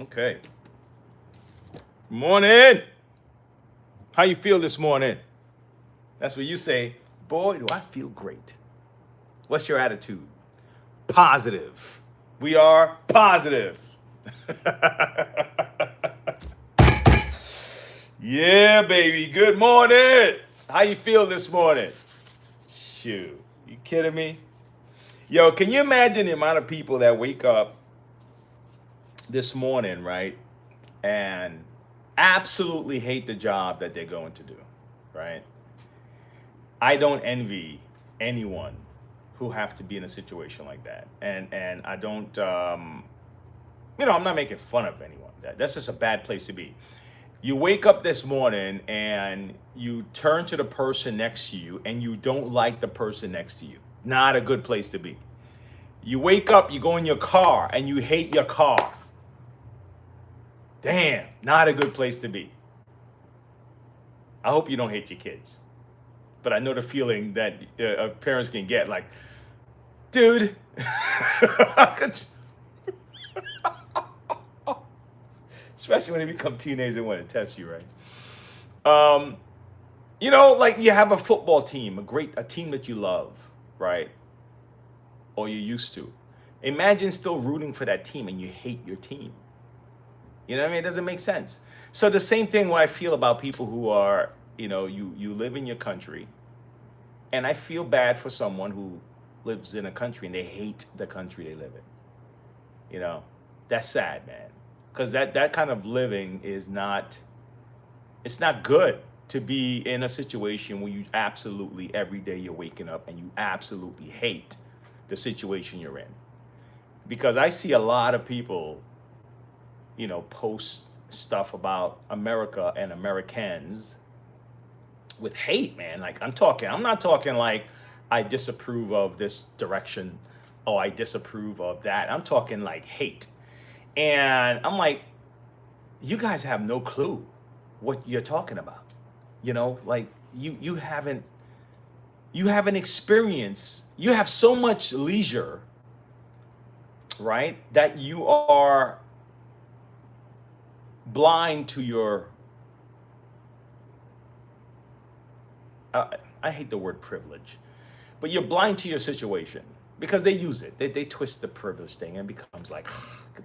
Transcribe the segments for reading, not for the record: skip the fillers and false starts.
Okay. Morning. How you feel this morning? That's what you say. Boy, do I feel great. What's your attitude? Positive. We are positive. Yeah, baby. Good morning. How you feel this morning? Shoot. You kidding me? Yo, can you imagine the amount of people that wake up this morning, right? And absolutely hate the job that they're going to do, right? I don't envy anyone who have to be in a situation like that, and I don't, I'm not making fun of anyone. That's just a bad place to be. You wake up this morning and you turn to the person next to you and you don't like the person next to you. Not a good place to be. You wake up, you go in your car and you hate your car. Damn, not a good place to be. I hope you don't hate your kids. But I know the feeling that parents can get like, dude, especially when they become teenagers and want to test you, right? Um, like you have a football team, a team that you love, right? Or you used to. Imagine still rooting for that team and you hate your team. You know what I mean? It doesn't make sense. So the same thing what I feel about people who are, you live in your country, and I feel bad for someone who lives in a country and they hate the country they live in. That's sad, man. Because that kind of living is not, it's not good to be in a situation where you absolutely every day you're waking up and you absolutely hate the situation you're in. Because I see a lot of people, post stuff about America and Americans with hate, man. Like I'm not talking like I disapprove of this direction or I disapprove of that. I'm talking like hate. And I'm like, you guys have no clue what you're talking about. Like you haven't experienced, you have so much leisure, right? That you are blind to your I hate the word privilege, but you're blind to your situation because they use it. They twist the privilege thing and it becomes like,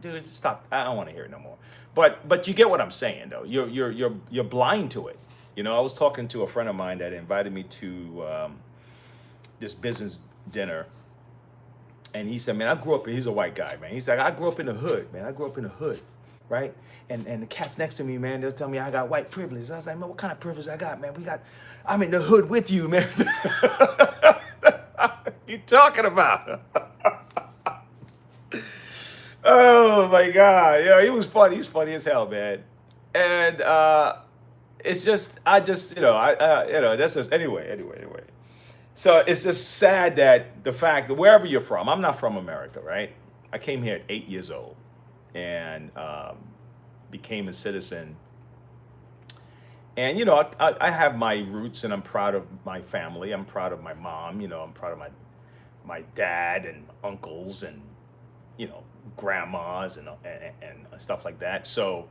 dude, stop. I don't want to hear it no more. But you get what I'm saying though. You're blind to it. I was talking to a friend of mine that invited me to this business dinner, and he said, man, I grew up. He's a white guy, man. He's like, I grew up in the hood, man. I grew up in the hood, right? And the cats next to me, man, they'll tell me I got white privilege. I was like, man, what kind of privilege I got, man? I'm in the hood with you, man. You talking about? Oh my God. Yeah, he was funny. He's funny as hell, man. And it's just, I just, that's just, anyway. So it's just sad that the fact that wherever you're from, I'm not from America, right? I came here at 8 years old and became a citizen. And, I have my roots and I'm proud of my family. I'm proud of my mom, I'm proud of my dad and uncles and, grandmas and stuff like that. So,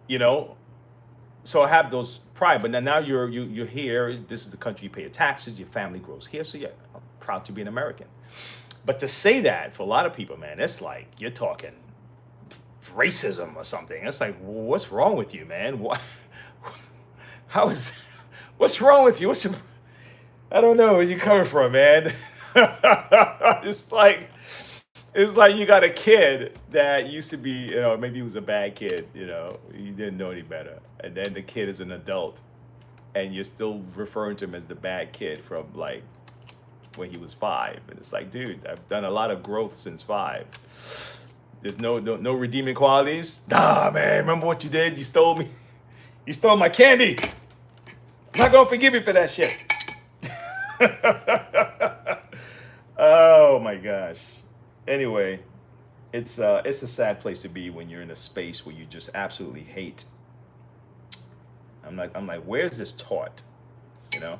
you know, so I have those pride, but now you're here. This is the country you pay your taxes. Your family grows here, so yeah, I'm proud to be an American. But to say that for a lot of people, man, it's like you're talking racism or something. It's like, well, what's wrong with you, man? What? How is? What's wrong with you? I don't know where you coming from, man. it's like it's like you got a kid that used to be, maybe he was a bad kid, he didn't know any better, and then the kid is an adult, and you're still referring to him as the bad kid from like when he was 5, and it's like, dude, I've done a lot of growth since 5. There's no redeeming qualities. Nah, man, remember what you did? You stole me. You stole my candy. I'm not gonna forgive you for that shit. Oh my gosh. Anyway, it's a sad place to be when you're in a space where you just absolutely hate. I'm like, where's this taught? You know,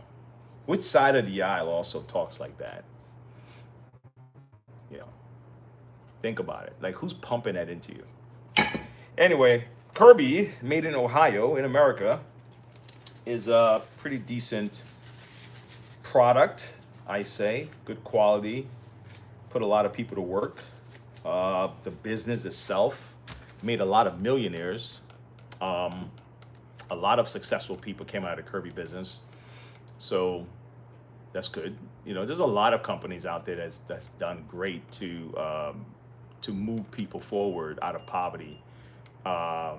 which side of the aisle also talks like that? You know, Think about it. Like, who's pumping that into you? Anyway, Kirby, made in Ohio, in America, is a pretty decent product, I say. Good quality. Put a lot of people to work. The business itself made a lot of millionaires. Um, a lot of successful people came out of Kirby business. So that's good. You know, there's a lot of companies out there that's done great to move people forward out of poverty,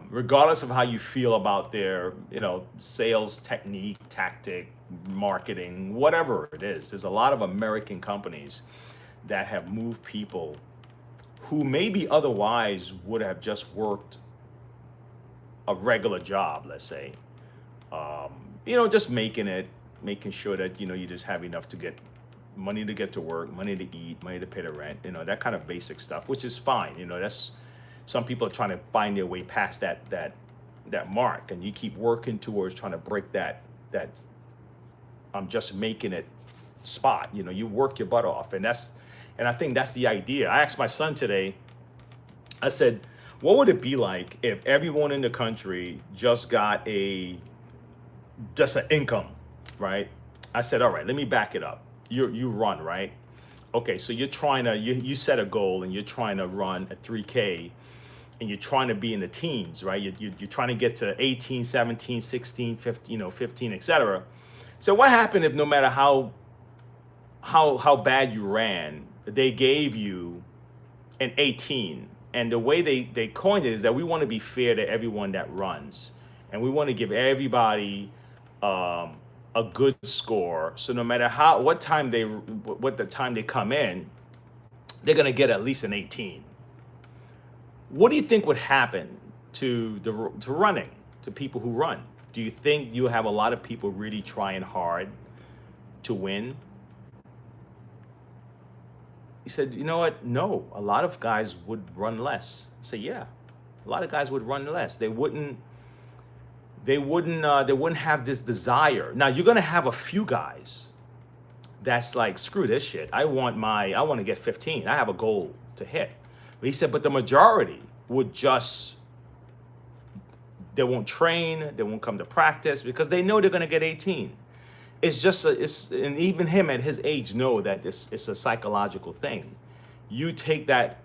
regardless of how you feel about their, you know, sales technique, tactic, marketing, whatever it is. There's a lot of American companies that have moved people who maybe otherwise would have just worked a regular job, let's say, you know, just making sure that, you know, you just have enough to get money to get to work, money to eat, money to pay the rent, you know, that kind of basic stuff, which is fine. You know, that's, some people are trying to find their way past that mark, and you keep working towards trying to break that I'm just making it spot. You know, you work your butt off, and I think that's the idea. I asked my son today, I said, what would it be like if everyone in the country just got just an income, right? I said, all right, let me back it up. You run, right? Okay, so you're trying to, you set a goal and you're trying to run a 3K, and you're trying to be in the teens, right? You're trying to get to 18, 17, 16, 15, you know, 15, etc. So what happened if no matter how bad you ran, they gave you an 18? And the way they coined it is that we want to be fair to everyone that runs, and we want to give everybody a good score. So no matter what the time they come in, they're gonna get at least an 18. What do you think would happen to running, to people who run? Do you think you have a lot of people really trying hard to win? He said, you know what? No, a lot of guys would run less. I said, yeah, a lot of guys would run less. They wouldn't have this desire. Now you're gonna have a few guys that's like, screw this shit. I want to get 15. I have a goal to hit. But he said, but the majority would just, they won't train, they won't come to practice because they know they're gonna get 18. It's just and even him at his age know that it's a psychological thing. You take that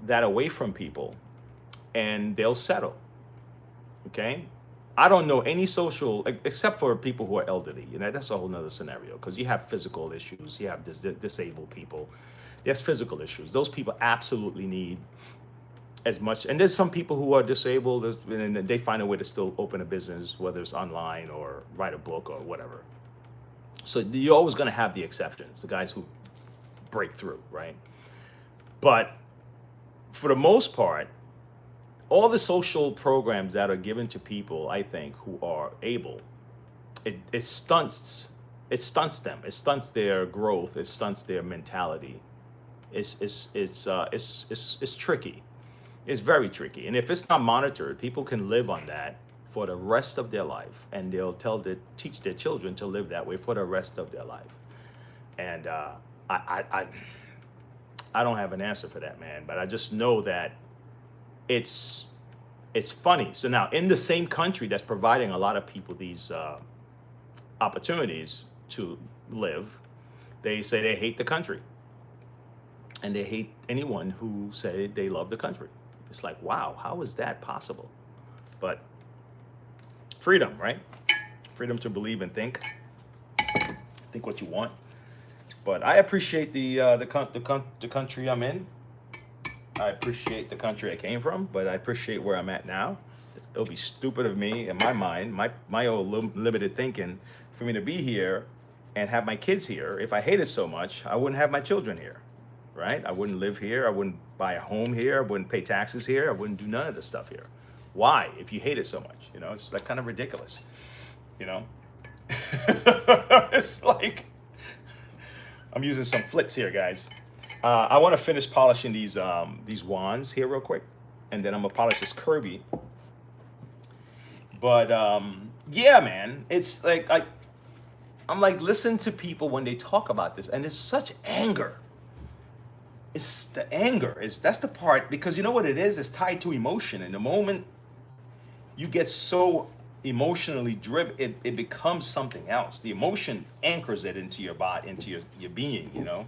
away from people, and they'll settle. Okay. I don't know any social, except for people who are elderly. You know, that's a whole nother scenario, because you have physical issues, you have disabled people. There's physical issues. Those people absolutely need as much. And there's some people who are disabled, and they find a way to still open a business, whether it's online or write a book or whatever. So you're always going to have the exceptions, the guys who break through, right? But for the most part, all the social programs that are given to people, I think, who are able, it stunts them. It stunts their growth. It stunts their mentality. It's tricky. It's very tricky. And if it's not monitored, people can live on that for the rest of their life, and they'll teach their children to live that way for the rest of their life. And I don't have an answer for that, man. But I just know that it's funny. So now, in the same country that's providing a lot of people these opportunities to live, they say they hate the country, and they hate anyone who say they love the country. It's like, wow, how is that possible? But freedom, right? Freedom to believe and think what you want. But I appreciate the country I'm in. I appreciate the country I came from, but I appreciate where I'm at now. It'll be stupid of me, in my mind, my own limited thinking, for me to be here and have my kids here. If I hate it so much, I wouldn't have my children here, right? I wouldn't live here. I wouldn't buy a home here. I wouldn't pay taxes here. I wouldn't do none of this stuff here. Why? If you hate it so much, you know, it's like kind of ridiculous, you know. It's like, I'm using some flicks here, guys. I want to finish polishing these wands here real quick, and then I'm gonna polish this Kirby. But yeah, man, it's like I'm like, listen to people when they talk about this, and it's such anger. It's the anger. That's the part, because you know what it is? It's tied to emotion. And the moment you get so emotionally driven, it becomes something else. The emotion anchors it into your body, into your being, you know?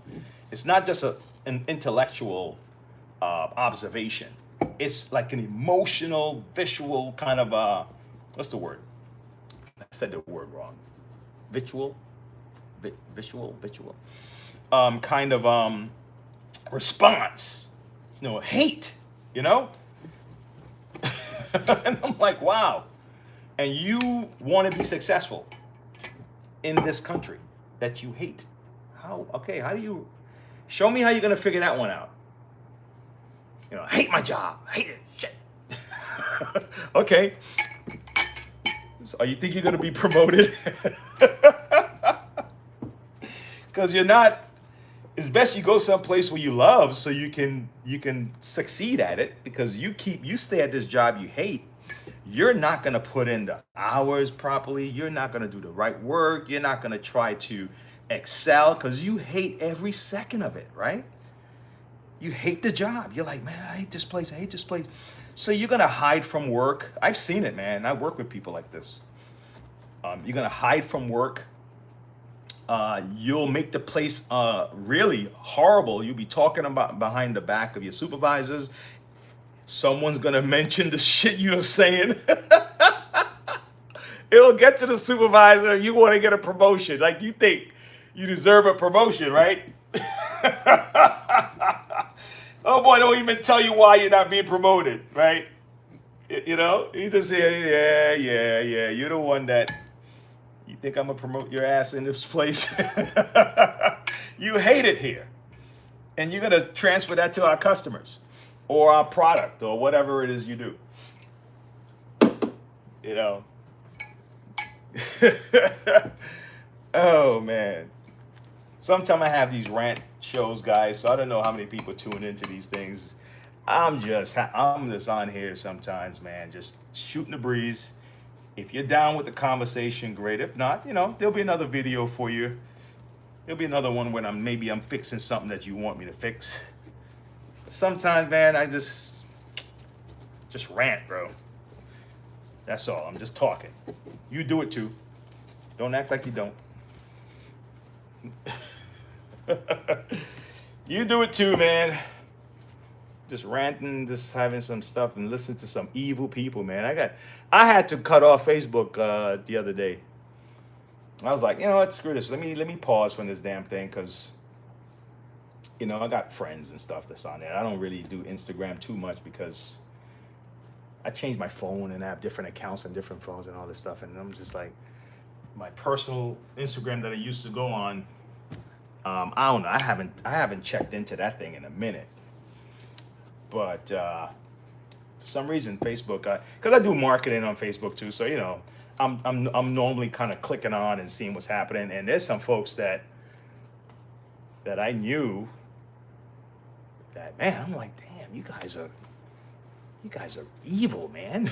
It's not just an intellectual observation. It's like an emotional, visual kind of, what's the word? I said the word wrong. Visual? Visual? Kind of response. You know, hate, you know? And I'm like, wow. And you want to be successful in this country that you hate. How? Okay, how do you show me how you're gonna figure that one out? You know, I hate my job, I hate it, shit. Okay. So you think you're gonna be promoted? Because you're not. It's best you go someplace where you love, so you can succeed at it, because you stay at this job you hate. You're not going to put in the hours properly. You're not going to do the right work. You're not going to try to excel because you hate every second of it, right? You hate the job. You're like, man, I hate this place. I hate this place. So you're going to hide from work. I've seen it, man. I work with people like this. You're going to hide from work. You'll make the place really horrible. You'll be talking about behind the back of your supervisors. Someone's gonna mention the shit you're saying. It'll get to the supervisor. You want to get a promotion, like you think you deserve a promotion, right? Oh boy, don't even tell you why you're not being promoted, right? You know, you just say, yeah. You're the one that you think I'm gonna promote your ass in this place. You hate it here, and you're gonna transfer that to our customers, or our product, or whatever it is you do. You know. Oh man. Sometimes I have these rant shows, guys, so I don't know how many people tune into these things. I'm just on here sometimes, man, just shooting the breeze. If you're down with the conversation, great. If not, you know, there'll be another video for you. There'll be another one when I'm fixing something that you want me to fix. Sometimes, man, I just rant, bro. That's all. I'm just talking. You do it too. Don't act like you don't. You do it too, man. Just ranting, just having some stuff and listening to some evil people, man. I had to cut off Facebook the other day. I was like, you know what, screw this. Let me pause from this damn thing, because you know, I got friends and stuff that's on there. I don't really do Instagram too much because I changed my phone and I have different accounts on different phones and all this stuff. And I'm just like, my personal Instagram that I used to go on, I don't know. I haven't checked into that thing in a minute. But for some reason, Facebook, because I do marketing on Facebook too, so you know, I'm normally kind of clicking on and seeing what's happening. And there's some folks that I knew that, man, I'm like, damn, you guys are evil, man.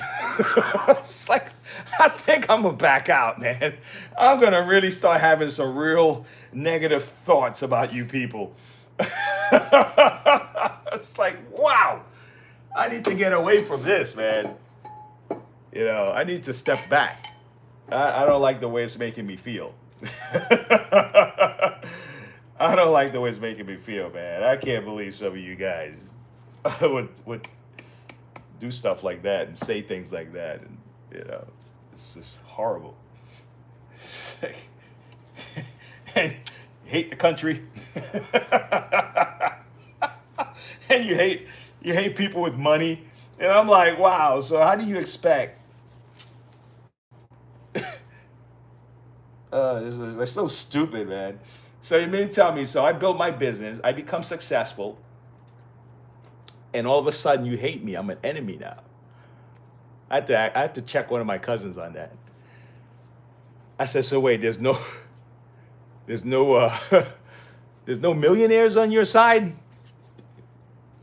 It's like, I think I'm gonna back out, man. I'm gonna really start having some real negative thoughts about you people. It's like, wow, I need to get away from this, man. You know, I need to step back. I don't like the way it's making me feel. I don't like the way it's making me feel, man. I can't believe some of you guys would do stuff like that and say things like that, and you know, it's just horrible. And you hate the country, and you hate people with money, and I'm like, wow. So how do you expect? They're so stupid, man. So you mean to tell me? So I built my business, I become successful, and all of a sudden you hate me. I'm an enemy now. I had to check one of my cousins on that. I said, so wait, there's no millionaires on your side?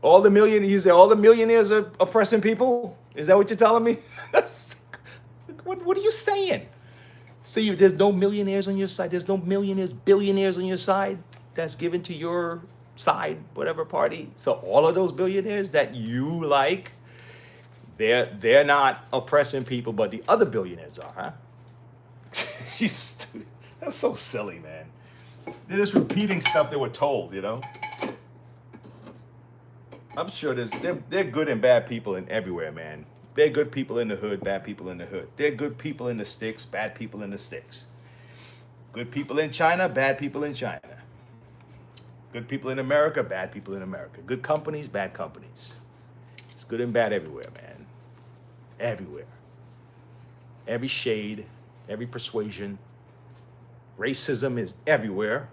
You say all the millionaires are oppressing people? Is that what you're telling me? What are you saying? See, there's no millionaires on your side. There's no billionaires on your side that's given to your side, whatever party. So all of those billionaires that you like, they're not oppressing people, but the other billionaires are, huh? That's so silly, man. They're just repeating stuff they were told, you know. I'm sure they're good and bad people in everywhere, man. They're good people in the hood, bad people in the hood. They're good people in the sticks, bad people in the sticks. Good people in China, bad people in China. Good people in America, bad people in America. Good companies, bad companies. It's good and bad everywhere, man. Everywhere. Every shade, every persuasion. Racism is everywhere.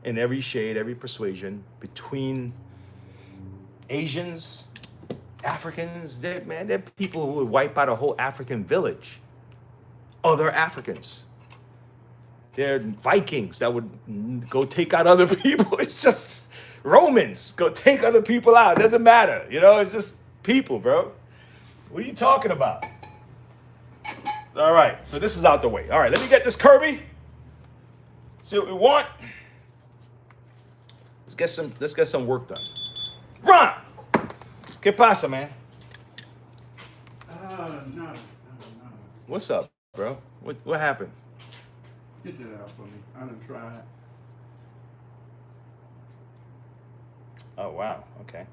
In every shade, every persuasion. Between Asians, Africans, they're people who would wipe out a whole African village. Other Africans. They're Vikings that would go take out other people. It's just Romans go take other people out. It doesn't matter. You know, it's just people, bro. What are you talking about? All right, so this is out the way. All right, let me get this Kirby. See what we want. Let's get some work done. Run! ¿Qué pasa, man? No. What's up, bro? What happened? Get that out for me. I done tried. Oh, wow. Okay.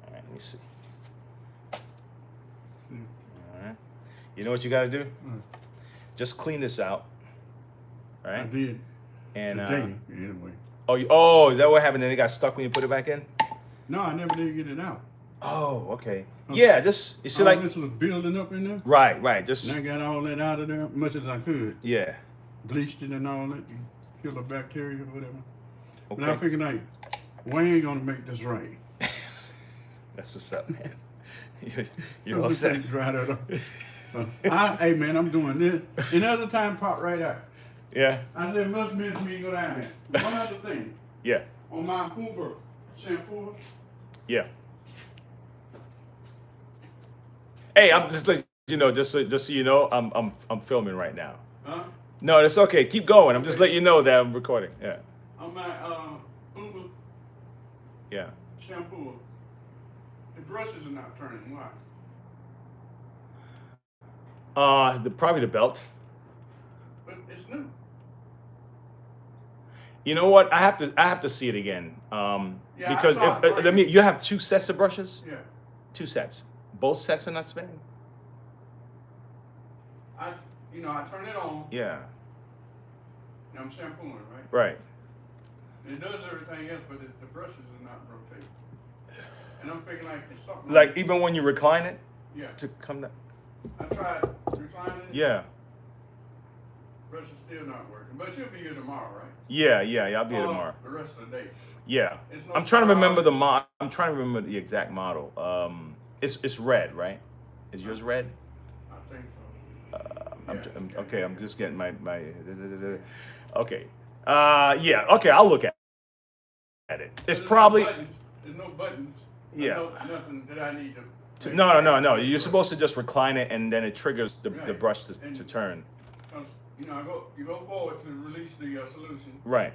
All right, let me see. All right. You know what you got to do? Just clean this out. All right? I did. And today, anyway. Oh, is that what happened? Then it got stuck when you put it back in? No, I never did get it out. Oh, okay. Yeah, just, you see, like, this was building up in there. right. Just, And I got all that out of there as much as I could. yeah. Bleached it and all that, to kill the bacteria or whatever. Okay. But I figured, like, Wayne gonna make this right. That's what's up, man. You're I'm all just set. gonna dry that up. Hey, man, I'm doing this. Another time, pop right out. Yeah. I said, must miss me go down there. One other thing. Yeah. On my Hoover shampoo. Yeah. Hey, I'm just letting you know, just so you know, I'm filming right now. Huh? No, it's okay. Keep going. I'm just letting you know that I'm recording. Yeah. On my Hoover Yeah. shampoo, the brushes are not turning. Why? Probably the belt. But it's new. You know what? I have to see it again. Yeah, Because I saw it break. you have 2 sets of brushes. Yeah. 2 sets. Both sets are not spinning. I turn it on. Yeah. And I'm shampooing it, right? Right. And it does everything else, but the brushes are not rotating. And I'm thinking like it's something. Like even when you recline it Yeah. to come down. I tried reclining it. Yeah. Brush is still not working, but you'll be here tomorrow, right? Yeah. I'll be here tomorrow. The rest of the day. Yeah. It's no I'm trying to remember problem. I'm trying to remember the exact model. It's red, right? Is yours red? I think so. Okay, I'm just getting my okay. Yeah. Okay, I'll look at it. It's There's probably there's no buttons. Yeah. Nothing that I need to. no. You're supposed to just recline it, and then it triggers the Right. brush to turn. You go forward to release the solution. Right.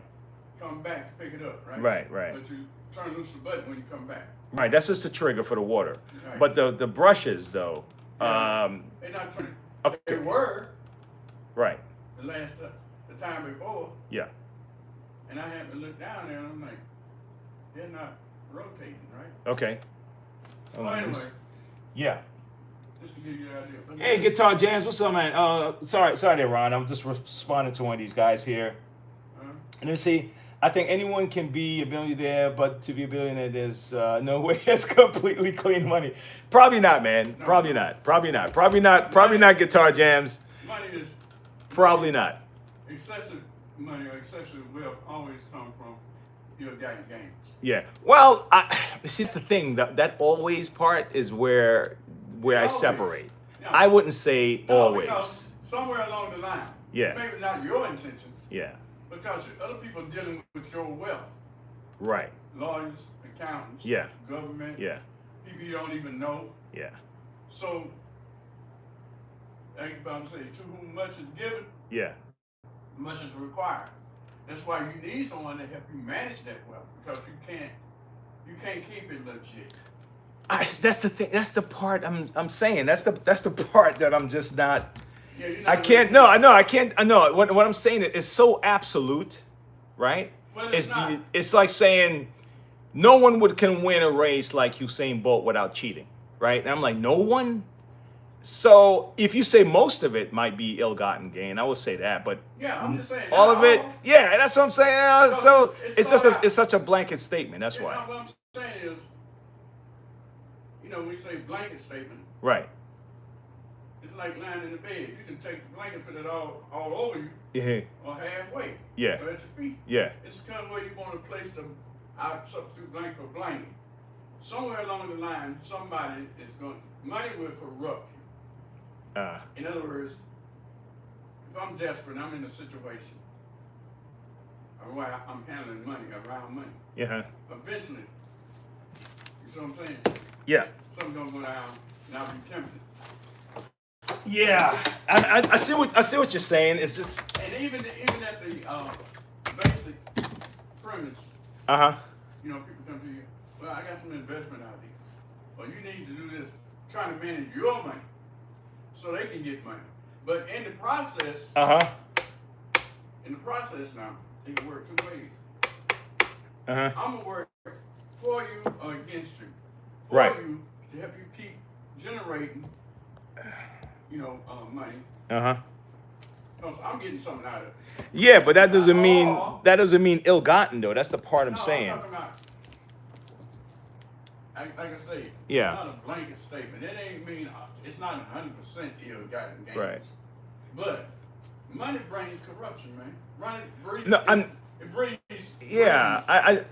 Come back to pick it up, right? Right. But you turn loose the button when you come back. Right. That's just a trigger for the water. Right. But the brushes though. They're not turning. Okay. They were Right. the time before, Yeah. and I happened to look down there and I'm like, they're not rotating, right? Okay. Well, anyway, Yeah. just to give you an idea. But Hey, Guitar Jams, what's up, man? Sorry there, Ron. I'm just responding to one of these guys here. And let me see. I think anyone can be a billionaire, but to be a billionaire, there's no way it's completely clean money. Probably not, man. No. Probably not. Probably not Guitar Jams. Money is Probably not. excessive money or excessive wealth always come from your guiding gains. Yeah. Well, see, it's the thing. That always part is where I Always. separate. Yeah. I wouldn't say No, always. because somewhere along the line, Yeah. maybe not your intentions, Yeah. because other people dealing with your wealth, Right. lawyers, accountants, Yeah. government, Yeah. people you don't even know. Yeah. So, like the Bible says, to whom much is given, Yeah. much is required. That's why you need someone to help you manage that wealth, because you can't keep it legit. That's the thing. That's the part I'm saying. That's the part that I'm just not. Yeah, you're I not can't. really. No, I know. I can't. I know. What I'm saying is so absolute, right? Well, it's not. It's like saying no one can win a race like Usain Bolt without cheating, right? And I'm like, no one. So if you say most of it might be ill-gotten gain, I would say that, but Yeah, I'm just saying. all not of it, all. yeah, that's what I'm saying. No, So it's it's thought just out. it's such a blanket statement. That's Yeah, why, no, what I'm saying is, we say blanket statement. right? It's like lying in the bed. You can take the blanket, put it all over you, Yeah, or halfway, yeah, or at your feet. yeah. It's kind of where you want to place the substitute blank for blanket. Somewhere along the line, somebody is money will corrupt you. In other words, if I'm desperate, I'm in a situation where I'm handling money, around money. Yeah, Eventually, you see what I'm saying? yeah, Something's gonna go down, and I'll be tempted. yeah. I see what you're saying. It's just And even at the basic premise, people come to you. Well, I got some investment ideas. Well, you need to do this, trying to manage your money, so they can get money. But in the process, now, it can work two ways. I'm gonna work for you or against you. For Right. you to help you keep generating, money. Because I'm getting something out of it. Yeah, but that doesn't mean ill-gotten though. That's the part I'm saying. I'm talking about, like I say, Yeah. it's not a blanket statement. It ain't mean it's not 100% ill-gotten gains. Right. But money brings corruption, man. Money breeds. No, It breeds. Yeah,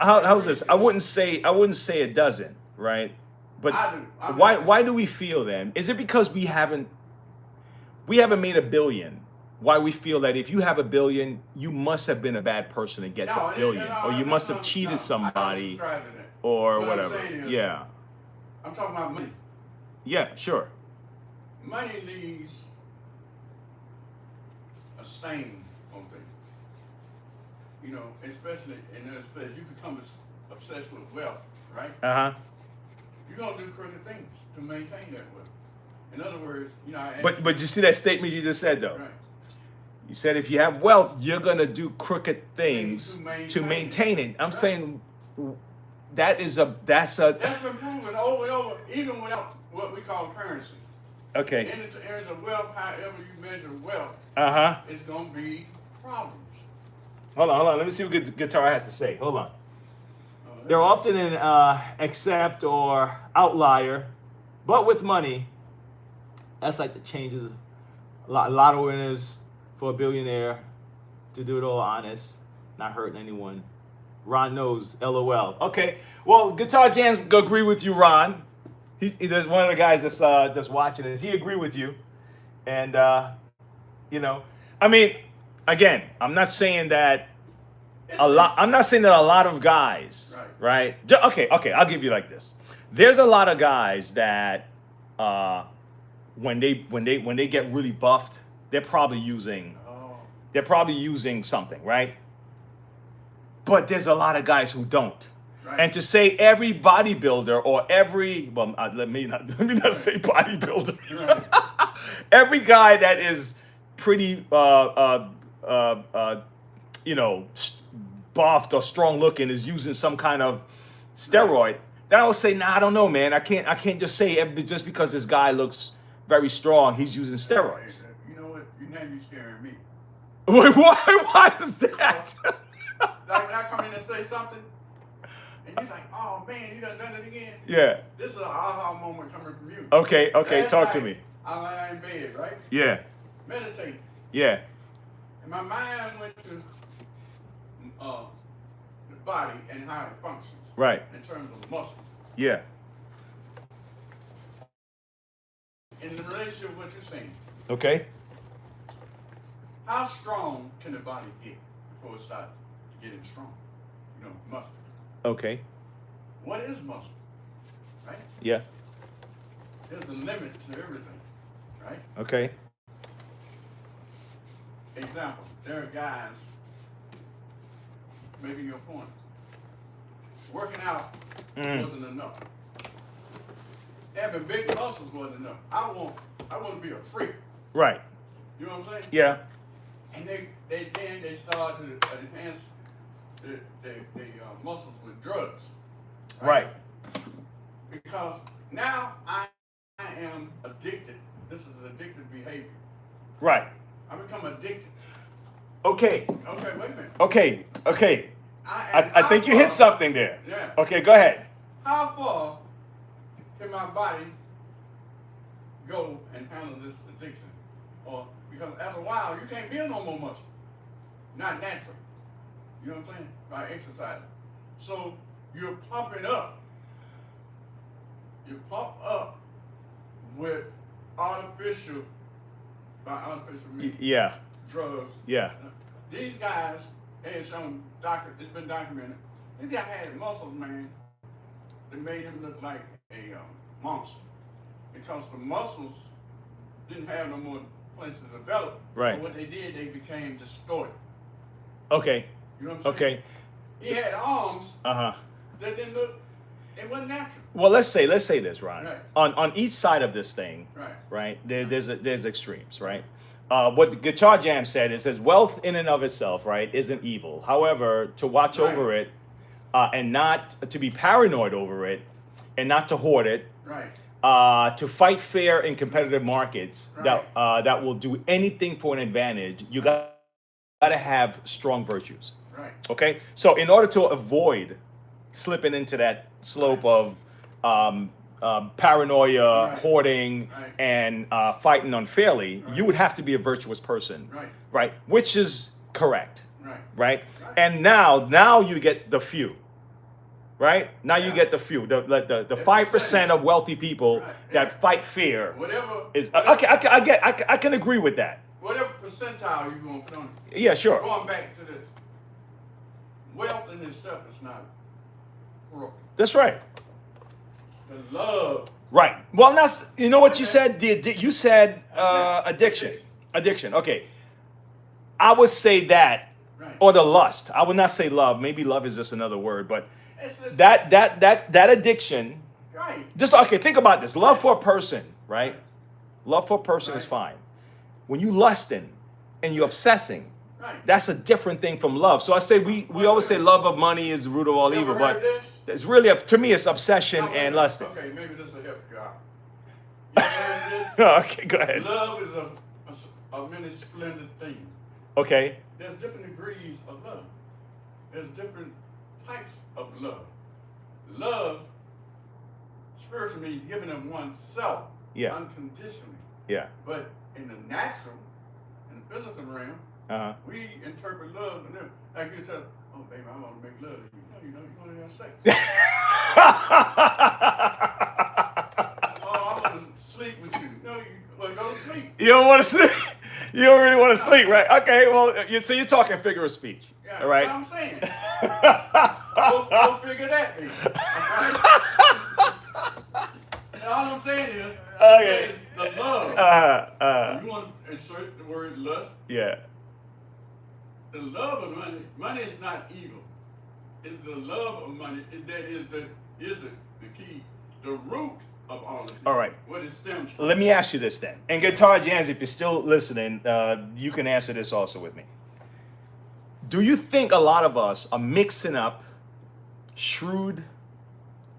how's this? I wouldn't say it doesn't, right? But I do. why do we feel then? Is it because we haven't made $1 billion? Why we feel that if you have $1 billion, you must have been a bad person to get the $1 billion, or you must have cheated somebody, or what whatever. I'm saying is, Yeah. I'm talking about money. Yeah, sure. Money leaves a stain on things. Especially in this phase, you become obsessed with wealth, right? You're gonna do crooked things to maintain that wealth. In other words, But you see that statement you just said though. Right. You said if you have wealth, you're gonna do crooked things Things to maintain it. I'm Right. saying that's That's been proven over and over, even without what we call currency. okay. In the areas of wealth, however you measure wealth, it's gonna be problems. Hold on. Let me see what guitar has to say. Hold on. They're often an accept or outlier, but with money, that's like the changes. A lot of winners for a billionaire to do it all honest, not hurting anyone. Ron knows, LOL. Okay, well, Guitar Jams agree with you, Ron. He's one of the guys that's watching this. He agree with you, and I mean, again, I'm not saying that I'm not saying that a lot of guys, right? Okay, I'll give you like this. There's a lot of guys that when they get really buffed, they're probably using something, right? But there's a lot of guys who don't. Right. And to say every bodybuilder or let me not say bodybuilder. Right. Every guy that is pretty buffed or strong looking is using some kind of steroid. Then I would say, nah, I don't know, man. I can't just say just because this guy looks very strong, he's using steroids. You know what? You scaring me. Wait, why is that? Like when I come in and say something, and you're like, oh man, you done it again. Yeah. This is an aha moment coming from you. Okay, Last talk night, to me. I lie in bed, right? Yeah. Meditate. Yeah. And my mind went to the body and how it functions. Right. In terms of muscles. Yeah. In the relationship with what you're saying, Okay. how strong can the body get before it starts getting strong? Muscle. Okay. What is muscle? Right? Yeah. There's a limit to everything. Right? Okay. Example, there are guys making your point. Working out wasn't enough. Having big muscles wasn't enough. I want to be a freak. Right. You know what I'm saying? Yeah. And they started to enhance the muscles with drugs. Right. Because now I am addicted. This is addictive behavior. Right. I become addicted. Okay. Okay, wait a minute. Okay. I think you far, hit something there. Yeah. Okay, go ahead. How far can my body go and handle this addiction? Or because after a while you can't build no more muscle. Not natural. You know what I'm saying? By exercising. So you're pumping up. You pump up with artificial means, Yeah. drugs. Yeah. These guys, they had shown it's been documented. These guys had muscles, man, that made him look like a monster. Because the muscles didn't have no more place to develop. Right. So what they did, they became distorted. Okay. You know what I'm saying? Okay. He had arms Uh-huh. that didn't look, it wasn't natural. Well, let's say this, Ron. Right. On each side of this thing, Right. there's extremes, right? What the Guitar Jam said, it says wealth in and of itself, right, isn't evil. However, to watch over it, and not to be paranoid over it, and not to hoard it, to fight fair in competitive markets that will do anything for an advantage, you got to have strong virtues. Right. Okay, so in order to avoid slipping into that slope of paranoia, hoarding, and fighting unfairly, you would have to be a virtuous person, right? Which is correct, right? And now you get the few, right? Now you get the few, the 5% of wealthy people that fight fear. Whatever. I can agree with that. Whatever percentile you're gonna put on it. Yeah, sure. Going back to this, wealth in itself is not corrupt. That's right. The love. Right. Well, that's, you know what you said? You said addiction. Okay. I would say that, or the lust. I would not say love. Maybe love is just another word, but that addiction. Right. Just okay. Think about this. Love for a person, right? Love for a person is fine. When you lusting and you're obsessing, that's a different thing from love. So I say we always say love of money is the root of all evil, but it's really to me it's obsession and lusting. Okay, maybe this will help you out. You heard this? Okay, go ahead. Love is a many splendid thing. Okay. There's different degrees of love. There's different types of love. Love, spiritually, means giving of oneself unconditionally. Yeah. But in the natural, in the physical realm, we interpret love and like you tell, oh baby, I want to make love to you. No, you want to have sex. Oh, I want to sleep with you. No, you want to go to sleep. You don't want to sleep. You don't really want to sleep, right? Okay, well, so you're talking figure of speech, all right? That's what I'm saying. Go figure that, baby. All I'm saying is, the love. You want to insert the word lust? Yeah. The love of money is not evil. It's the love of money that is the key, the root of all this. All right. What it stems from. Let me ask you this then. And Guitar Jams, if you're still listening, you can answer this also with me. Do you think a lot of us are mixing up shrewd,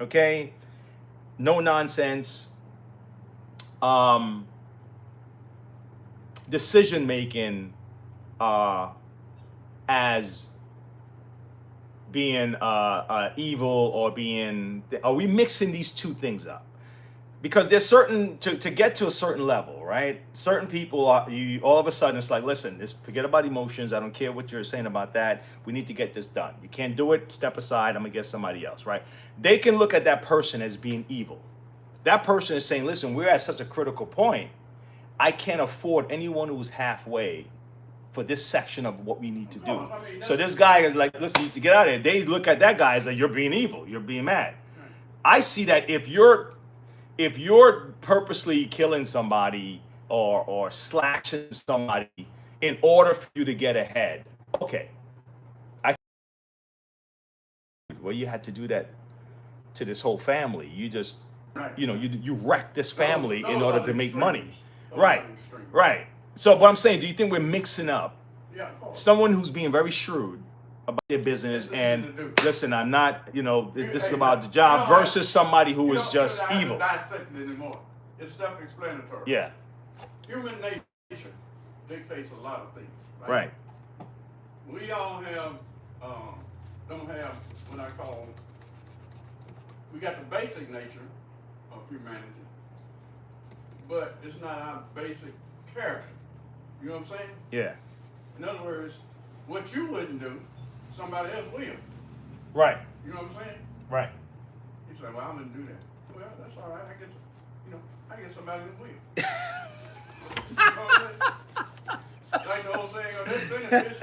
okay, no nonsense, decision making as being evil, or are we mixing these two things up? Because there's certain, to get to a certain level, right? Certain people all of a sudden it's like, listen, just forget about emotions. I don't care what you're saying about that. We need to get this done. You can't do it. Step aside. I'm gonna get somebody else, right? They can look at that person as being evil. That person is saying, listen, we're at such a critical point. I can't afford anyone who's halfway for this section of what we need to do. So this guy is like, listen, you need to get out of here. They look at that guy as like, you're being evil. You're being mad. I see that if you're purposely killing somebody or slashing somebody in order for you to get ahead, okay, Well, you had to do that to this whole family. You just, Right. you wreck this family in Those order are to the make extremes. money. Those Right, are the extremes. right. So what I'm saying, do you think we're mixing up Yeah, of course. someone who's being very shrewd about their business It's easy and to do. listen, I'm not, this is Hey, about the you job know, versus somebody who You is don't just really have evil? to dissect it anymore. It's self-explanatory. Yeah, Human nature dictates a lot of things. right. We all have, don't have what I call, we got the basic nature of humanity, but it's not our basic character. You know what I'm saying? Yeah, In other words, what you wouldn't do, somebody else will. right, You know what I'm saying? right. You say, well, I wouldn't do that. Well, that's all right. I get somebody that will. You know what I'm saying? Like the old saying, there's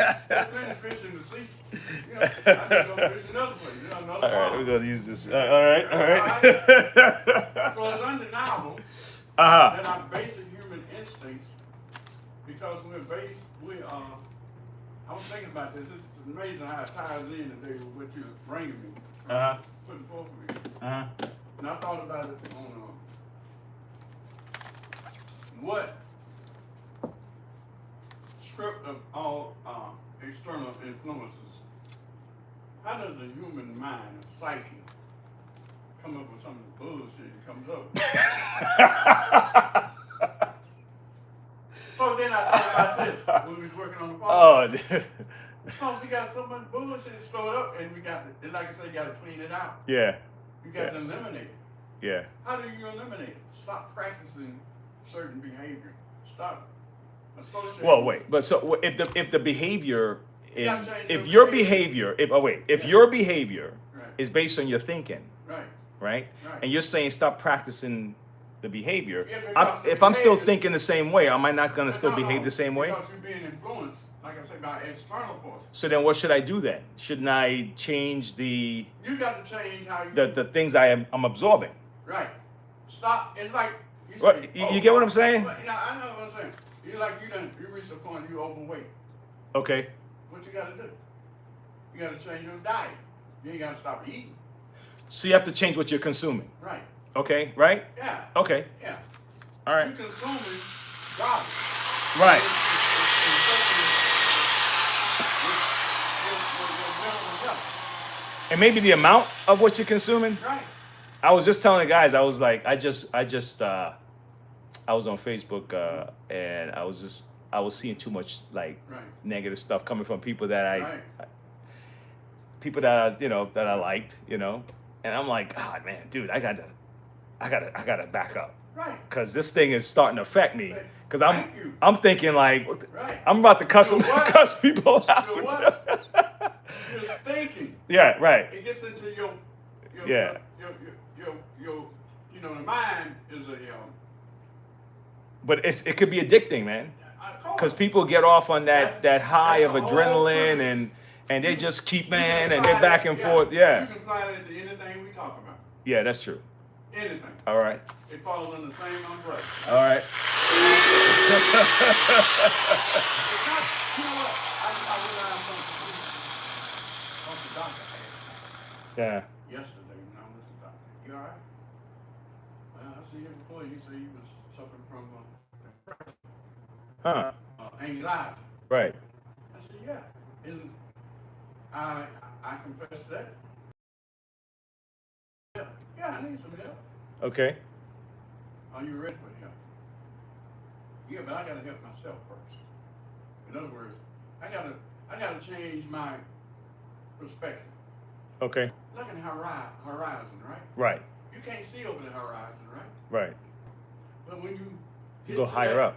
plenty of fish in the sea. I just go fish another place. Another All right, pond. we're gonna use this. All right. So it's undeniable Uh-huh. that our basic human instincts, because I was thinking about this. It's amazing how it ties in today with what you're bringing me, Uh-huh. putting forth for me. Uh-huh. And I thought about it on what stripped of all external influences, how does the human mind, the psyche, come up with some of the bullshit it comes up with? So then I thought about this when we was working on the phone. Oh, dude. Because we got so much bullshit stored up, and we got to, like I said, you got to clean it out. Yeah, You got to eliminate it. yeah. How do you eliminate it? Stop practicing certain behavior. Stop associating. Well, wait. But so if the behavior You gotta is change if your your behavior if Yeah. your behavior Right. is based on your thinking, Right. right? Right. And you're saying stop practicing the behavior. Yeah, because the If I'm still behaviors- thinking the same way, am I not going to But still no, behave the same way? Because you're being influenced, like I said, by external forces. So then, what should I do then? Shouldn't I change the You got to change how you. the things I'm absorbing? Right. Stop. It's like you say. What, you get what I'm saying? But, I know what I'm saying. You like you reach the point you overweight. Okay. What you got to do? You got to change your diet. You ain't got to stop eating. So you have to change what you're consuming. Right. Okay. Right. Yeah. Okay. Yeah. All right. You consuming garbage. Right. And maybe the amount of what you're consuming. Right. I was just telling the guys, I was like, I was on Facebook and I was seeing too much like Right. negative stuff coming from people that Right. people that that I liked, and I'm like, God, man, dude, I gotta back up Right. because this thing is starting to affect me. Because Thank you. I'm thinking like, Right. I'm about to cuss You know what? cuss people out. You know what? You're thinking. Yeah, right. It gets into your Yeah. the mind is But it could be addicting, man. because Because people get off on that high of that's the whole adrenaline premise. and they just keep, You man, can and apply they're back that- and forth. Yeah. You can apply that to anything we talk about. Yeah, that's true. Anything. All right. It falls in the same umbrella. All right. It's not, you know what? I realized something from the doctor Yeah. yesterday when I went to the doctor. You all right? Well, I seen it before. You said you was suffering from Huh. anxiety. Right. I said, yeah. And I confessed that. Yeah, I need some help. Okay. Are you ready for help? Yeah, but I gotta help myself first. In other words, I gotta change my perspective. Okay. Look at the horizon, right? Right. You can't see over the horizon, right? Right. But when you You get go to higher that- up.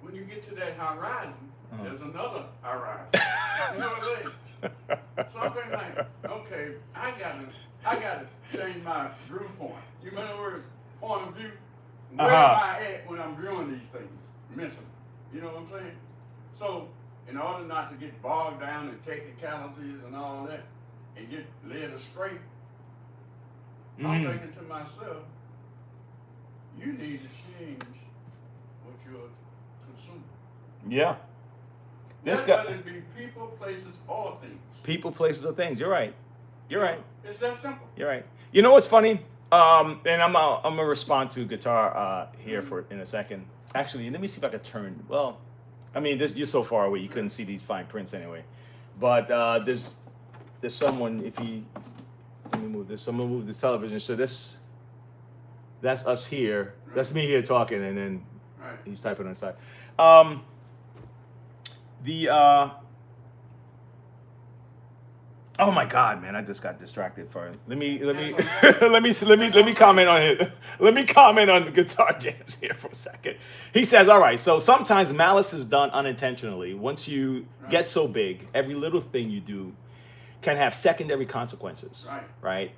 When you get to that horizon, Uh-huh. there's another horizon. You know what I'm saying? So I'm thinking like, okay, I gotta change my viewpoint. You know the word point of view? Where Uh-huh. am I at when I'm viewing these things mentally? You know what I'm saying? So in order not to get bogged down in technicalities and all that and get led astray, I'm Mm. thinking to myself, you need to change what you're consuming. Yeah. This This guy. whether it be people, places, or things. People, places, or things. You're right. You're right. It's that simple. You're right. You know what's funny? And I'm gonna respond to guitar here for in a second. Actually, let me see if I can turn. Well, I mean, this you're so far away, you couldn't see these fine prints anyway. But there's someone. If he let me move this. I'm gonna move this television. So that's us here. Right. That's me here talking, and then Right. he's typing on the side. The oh my God, man! I just got distracted. Let me let me comment on it. Let me comment on the guitar jams here for a second. He says, "All right, so sometimes malice is done unintentionally. Once you get so big, every little thing you do can have secondary consequences, right?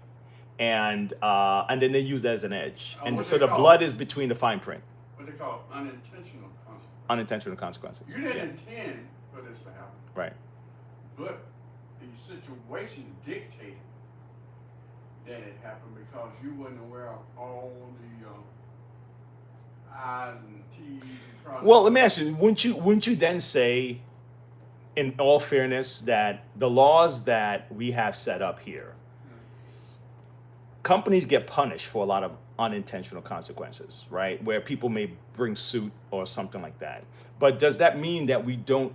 And then they use that as an edge, and so the blood is between the fine print. What they call unintentional consequences. Unintentional consequences. You didn't intend for this to happen, right? But the situation dictated that it happened because you wasn't aware of all the I's and T's and crosses. Well, let me ask you: wouldn't you then say, in all fairness, that the laws that we have set up here, companies get punished for a lot of unintentional consequences, right? Where people may bring suit or something like that. But does that mean that we don't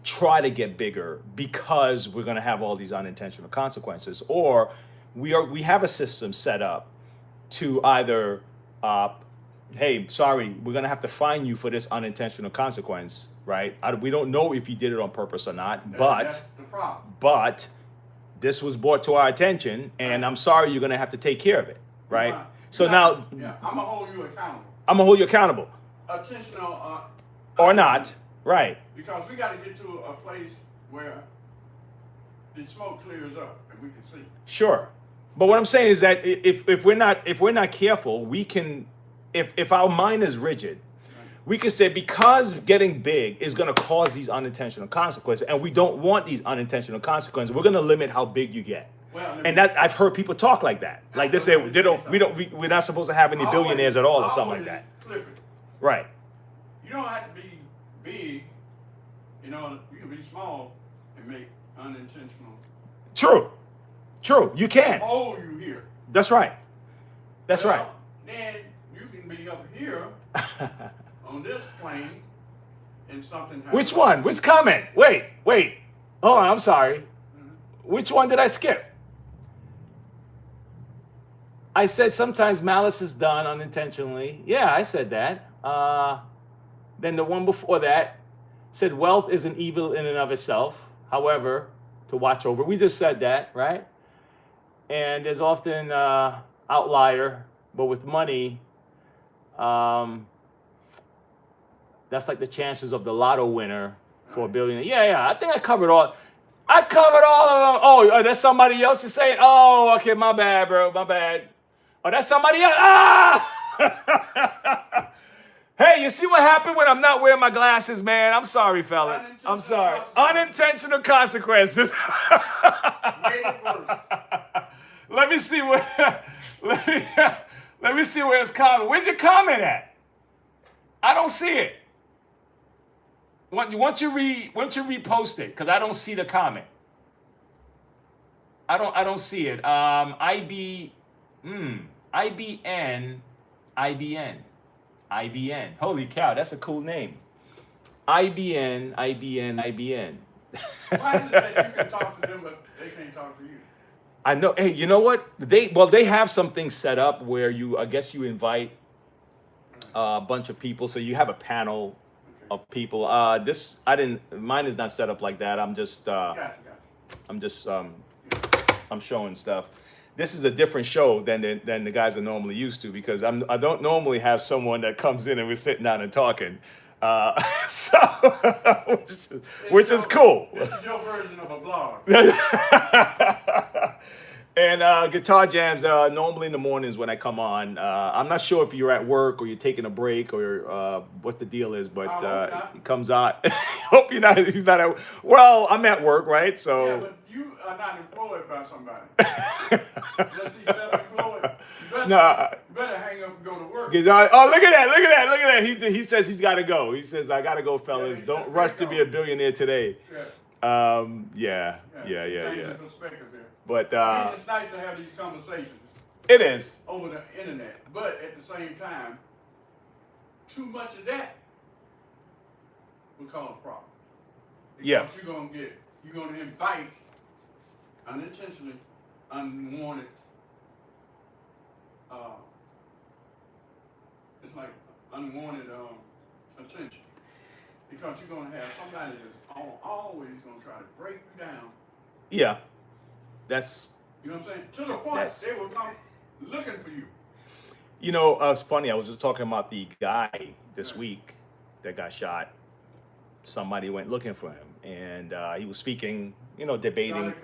try to get bigger because we're going to have all these unintentional consequences, or we have a system set up to either, hey, sorry, we're going to have to fine you for this unintentional consequence, right? We don't know if you did it on purpose or not, That's the problem. But this was brought to our attention, and I'm sorry, you're going to have to take care of it, right? So now, I'm gonna hold you accountable. I'm gonna hold you accountable, Intentional or not, right? Because we got to get to a place where the smoke clears up and we can see. Sure, but what I'm saying is that if we're not careful, we can, if our mind is rigid, we can say because getting big is going to cause these unintentional consequences, and we don't want these unintentional consequences. We're going to limit how big you get. Well, and that I've heard people talk like that. Like they say we're not supposed to have any billionaires at all or something like that. Flip it. Right. You don't have to be big. You can be small and make unintentional. True. You can. Hold you here. That's right. That's right. Then you can be up here on this plane and something happens. Which one? Which comment? Wait. Hold on, I'm sorry. Mm-hmm. Which one did I skip? I said sometimes malice is done unintentionally. Yeah, I said that. Then the one before that said wealth isn't evil in and of itself. However, to watch over. We just said that, right? And there's often outlier, but with money, that's like the chances of the lotto winner for a billionaire. Yeah, I think I covered all. I covered all of them. Oh, there's somebody else is saying, oh, okay, my bad, bro, my bad. Oh, that's somebody else. Ah! Hey, you see what happened when I'm not wearing my glasses, man? I'm sorry, fellas. I'm sorry. Unintentional consequences. Let me see where. Let me see where it's comment. Where's your comment at? I don't see it. Once you repost it, because I don't see the comment. I don't see it. IBN. Holy cow, that's a cool name. IBN. Why is it that you can talk to them, but they can't talk to you? I know. Hey, you know what? They have something set up where I guess you invite a bunch of people, so you have a panel of people. Mine is not set up like that. I'm just, Gotcha. I'm showing stuff. This is a different show than the guys are normally used to, because I don't normally have someone that comes in and we're sitting down and talking. So, which is cool. This is your version of a blog. And guitar jams normally in the mornings when I come on. I'm not sure if you're at work or you're taking a break or what the deal is, but he comes out. Hope you're not. He's not at. Well, I'm at work, right? So. Yeah, but you are not employed by somebody. Unless he's self-employed. You better hang up and go to work. Oh, look at that. He says he's got to go. He says, I got to go, fellas. Yeah, don't rush to be a billionaire today. Yeah. Yeah. Perspective there. But I mean, it's nice to have these conversations. It is. Over the internet. But at the same time, too much of that will cause problems. Because you're going to invite unintentionally unwanted, it's like unwanted attention. Because you're going to have somebody that's always going to try to break you down. Yeah. That's... You know what I'm saying? To the point, they will come looking for you. You know, it's funny. I was just talking about the guy this week that got shot. Somebody went looking for him, and he was speaking, you know, debating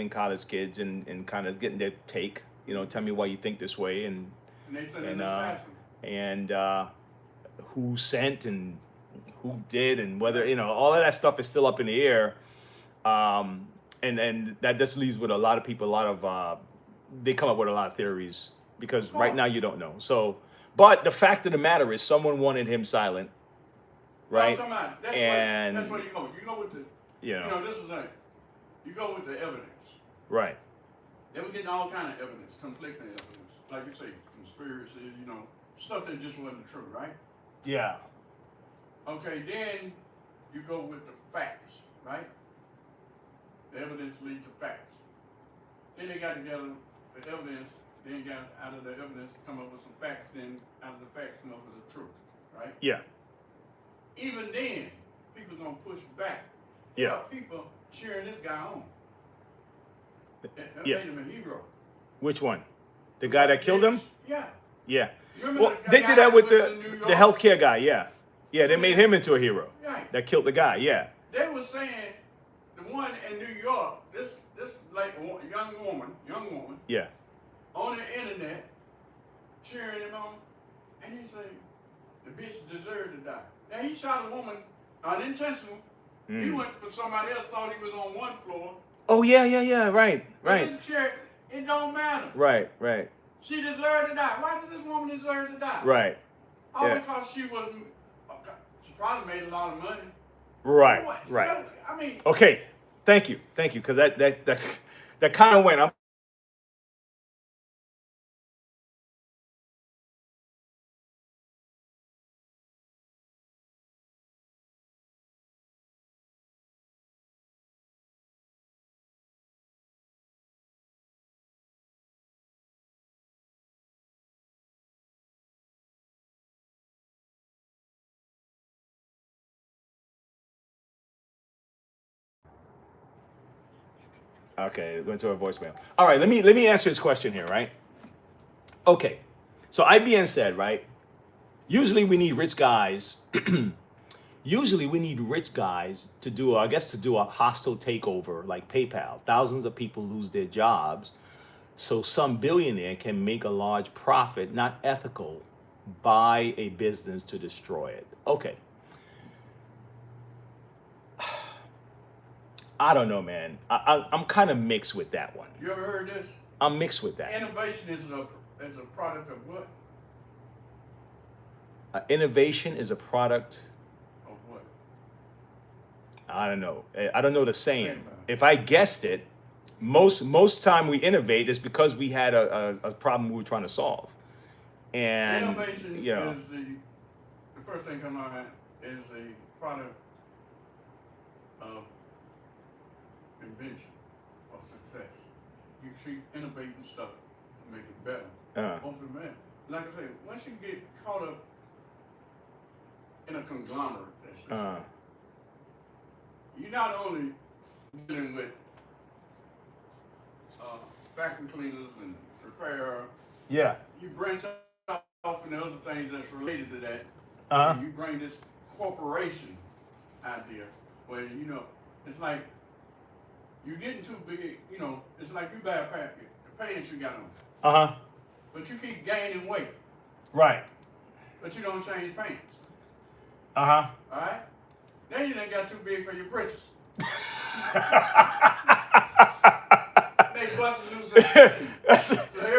college kids and kind of getting their take. You know, tell me why you think this way, and they said an assassin. And who sent and who did, and whether, you know, all of that stuff is still up in the air. And that just leaves with a lot of people, they come up with a lot of theories because right now you don't know. So, but the fact of the matter is someone wanted him silent, right? That's where you go. You go with the, this is like, you go with the evidence. Right. They were getting all kind of evidence, conflicting evidence. Like you say, conspiracy, stuff that just wasn't true, right? Yeah. Okay, then you go with the facts, right? The evidence leads to facts. Then they got together the evidence, then got out of the evidence come up with some facts, then out of the facts come up with the truth, right? Yeah. Even then, people gonna push back. Yeah. People cheering this guy on. That Yeah. made him a hero. Which one? The guy that killed him? Yeah. Yeah. Well, they did that with the healthcare guy, yeah. Yeah, they made him into a hero. Right. That killed the guy, yeah. They were saying the one in New York, this like young woman, yeah, on the internet, cheering him on, and he said the bitch deserved to die. Now he shot a woman unintentional. He went for somebody else, thought he was on one floor. Oh yeah, right. It don't matter. Right. She deserved to die. Why does this woman deserve to die? Right. All because she wasn't. She probably made a lot of money. Right. I mean. Okay. Thank you, because that kind of went up. Okay, went to a voicemail. All right, let me answer this question here, right? Okay, so IBN said, right? Usually we need rich guys. Usually we need rich guys to do a hostile takeover like PayPal. Thousands of people lose their jobs, so some billionaire can make a large profit, not ethical, buy a business to destroy it. Okay. I don't know, man. I'm kind of mixed with that one. You ever heard this? I'm mixed with that. Innovation is a product of what? Innovation is a product of what? I don't know. I don't know the saying. If I guessed it, most time we innovate is because we had a problem we were trying to solve. And innovation is the first thing come out is a product of invention of success. You keep innovating stuff to make it better. Man, like I say, once you get caught up in a conglomerate, you're not only dealing with vacuum cleaners and repair. Yeah. You branch off into other things that's related to that. And you bring this corporation idea where it's like you're getting too big. It's like you buy the pants you got on. But you keep gaining weight. Right. But you don't change pants. All right? Then you done got too big for your britches. They busting loose.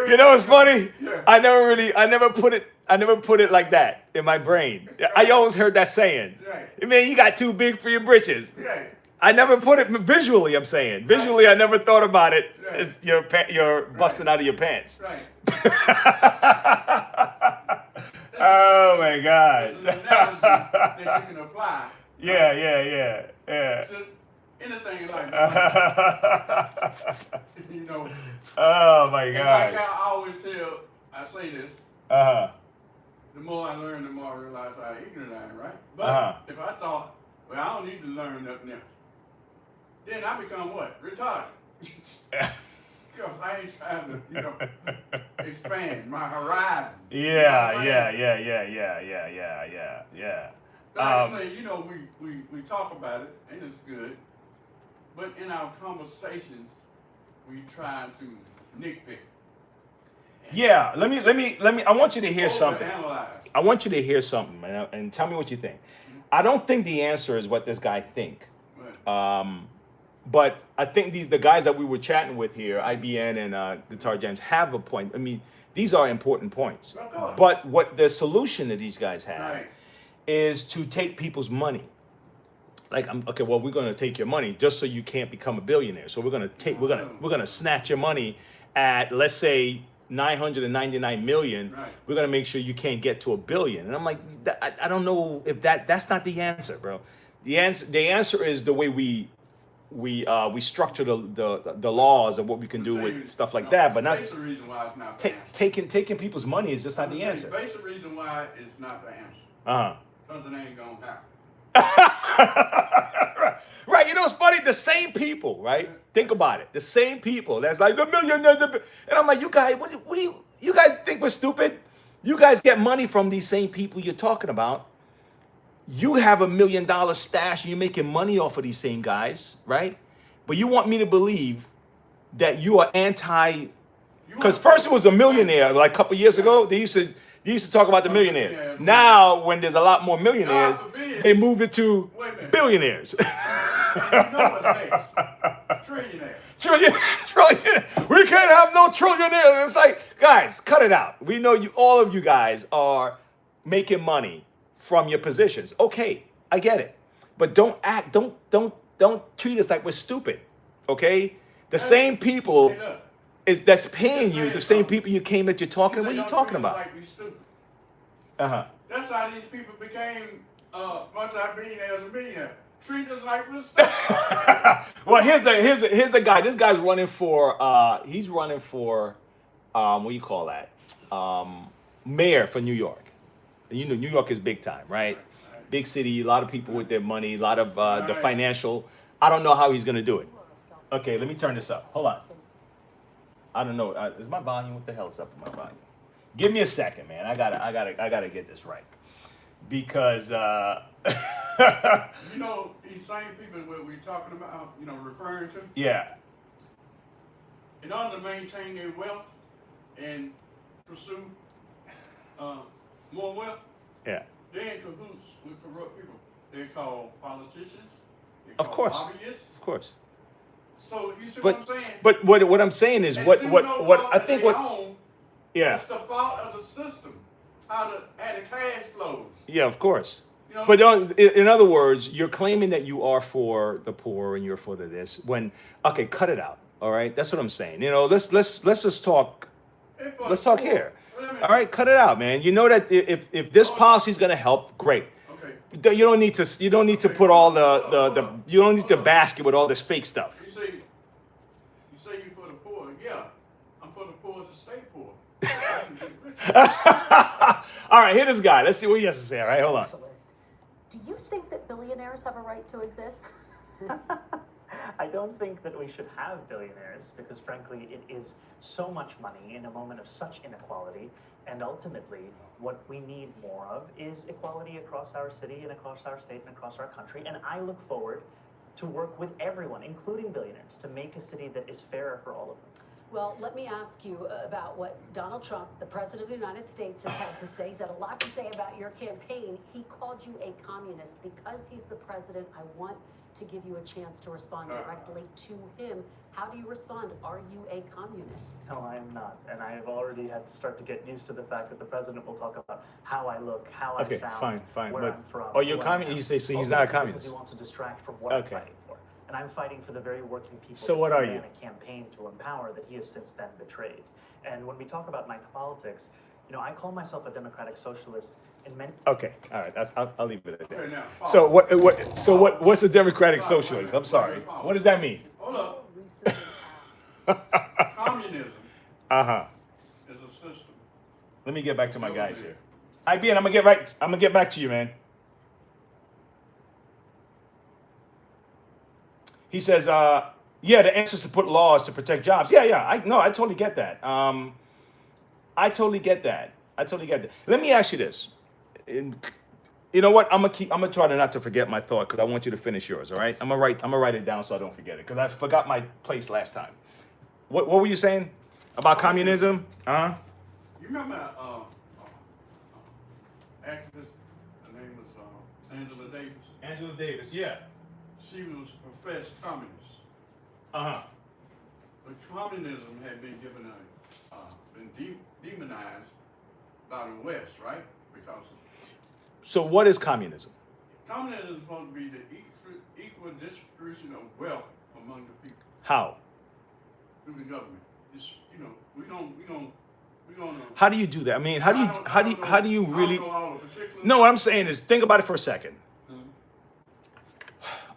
You know what's funny? Yeah. I never put it like that in my brain. I always heard that saying. Right. Man, you got too big for your britches. Right. I never put it visually. I'm saying visually, I never thought about it Right. as you're busting out of your pants. Right. Oh my God. It's an analogy that you can apply. Yeah, Right? yeah. To anything in life. You know. Oh my And God. like I always tell, I say this. The more I learn, the more I realize how ignorant I am, right? But if I thought, well, I don't need to learn nothing else, then I become what? Retarded. Because I ain't trying to, you know, expand my horizon. Yeah. Like I say, you know, we talk about it, and it's good. But in our conversations, we try to nitpick. Yeah, let me. I want you to hear something. Overanalyze. I want you to hear something, man, and tell me what you think. I don't think the answer is what this guy think. Right. But I think the guys that we were chatting with here, IBN and Guitar Jams, have a point. I mean, these are important points. Of course. But what the solution that these guys have Right. is to take people's money. Like, okay, well, we're going to take your money just so you can't become a billionaire. So we're going to snatch your money at, let's say, 999 million. Right. We're going to make sure you can't get to a billion. And I'm like, I don't know if that's not the answer, bro. The answer is the way we structure the laws and what we can do with stuff like that. But not the reason why it's not taking people's money is just not the answer. Basic reason why it's not the answer. Something ain't gonna happen. Right, you know, it's funny, the same people, right? Think about it. The same people that's like the millionaires, and I'm like, you guys, what do you guys think we're stupid? You guys get money from these same people you're talking about. You have $1 million stash and you're making money off of these same guys, right? But you want me to believe that you are anti, because first it was a millionaire, like a couple years ago, they used to talk about the millionaires. Now, when there's a lot more millionaires, they move it to billionaires. You know what's next? Trillionaires. Trillion. We can't have no trillionaires. It's like, guys, cut it out. We know all of you guys are making money from your positions. Okay, I get it. But don't treat us like we're stupid. Okay? The same people that's paying you is the same people you came that you're talking. What are you talking about? Like we stupid. That's how these people became multi-billionaires and billionaires. Treat us like we're stupid. Well, here's the guy. This guy's running for he's running for what do you call that? Mayor for New York. You know, New York is big time, right? Big city, a lot of people with their money, a lot of the financial. I don't know how he's gonna do it. Okay, let me turn this up. Hold on. I don't know. Is my volume? What the hell is up with my volume? Give me a second, man. I gotta get this right, because you know, these same people that we're talking about, you know, referring to. Yeah. In order to maintain their wealth and pursue more wealth, yeah, they're in cahoots with corrupt people. They're called politicians. Of course. Lobbyists. Of course. So you see what I'm saying? But what I'm saying is what I think what own, yeah. It's the fault of the system. How the cash flows. Yeah, of course. You know, But in other words, you're claiming that you are for the poor and you're for the this. When okay, cut it out. All right, that's what I'm saying. You know, let's just talk. Let's talk here. All right, cut it out, man. You know that if this policy is going to help, great. Okay. You don't need to put all the you don't need to basket with all this fake stuff. You say you for the poor. Yeah, I'm for the poor to stay poor. All right, here this guy. Let's see what he has to say. All right, hold on. Do you think that billionaires have a right to exist? I don't think that we should have billionaires because, frankly, it is so much money in a moment of such inequality. And ultimately, what we need more of is equality across our city and across our state and across our country. And I look forward to work with everyone, including billionaires, to make a city that is fairer for all of them. Well, let me ask you about what Donald Trump, the President of the United States, has had to say. He's had a lot to say about your campaign. He called you a communist. Because he's the president, I want to give you a chance to respond directly to him. How do you respond? Are you a communist? No, I am not. And I have already had to start to get used to the fact that the president will talk about how I look, how I sound, fine. where but, I'm from. Oh, you're a communist? You say so he's not a communist. Because he wants to distract from what I'm fighting for. And I'm fighting for the very working people So what are he you? ran a campaign to empower that he has since then betrayed. And when we talk about my politics, I call myself a democratic socialist in many. Okay, all right. I'll leave it at Okay, that. now, So pause. what's a democratic Pause, wait a socialist? minute, I'm sorry. pause. What does that mean? Hold up. Recently asked. Communism Uh-huh. is a system. Let me get back to my guys here. IBN, I'm gonna get back to you, man. He says, yeah, the answer is to put laws to protect jobs. Yeah, I totally get that. I totally get that. Let me ask you this. You know what? I'm gonna try to not to forget my thought because I want you to finish yours. All right? I'm gonna write it down so I don't forget it because I forgot my place last time. What were you saying about communism? You remember activist, her name was Angela Davis? Angela Davis. Yeah. She was a professed communist. Uh-huh. But communism had been demonized by the West, right? Because So what is communism? communism is supposed to be the equal distribution of wealth among the people How? through the government. It's, we're gonna. How do you do that? I mean, how do you really? I don't know all the particulars. No, what I'm saying is, think about it for a second. Mhm.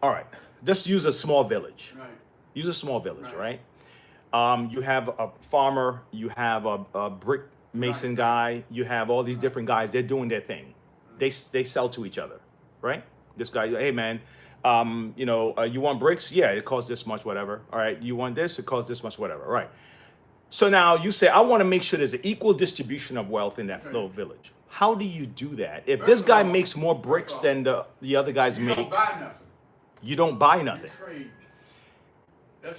All right, just use a small village. Right. Use a small village, Right. right? You have a farmer, you have a brick mason Right. guy, you have all these different guys. They're doing their thing. They sell to each other, right? This guy, hey man, you want bricks? Yeah, it costs this much, whatever. All right, you want this? It costs this much, whatever. Right. So now you say, I want to make sure there's an equal distribution of wealth in that little village. How do you do that? If this guy makes more bricks than the other guys You make, don't buy nothing. you don't buy You nothing. trade. That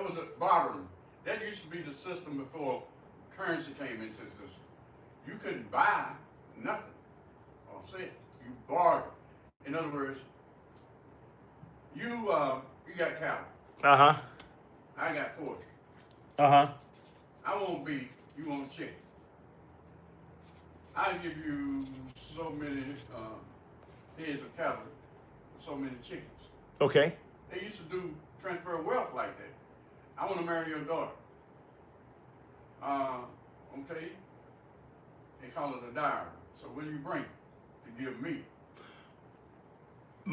was a bartering. That used to be the system before currency came into the system. You couldn't buy nothing. Or say it. You barter. In other words, you got cattle. Uh-huh. I got poultry. Uh-huh. I want beef. You want chicken. I give you so many heads of cattle, so many chickens. Okay. They used to do transfer of wealth like that. I want to marry your daughter. Okay. They call it a dowry. So what do you bring to give me?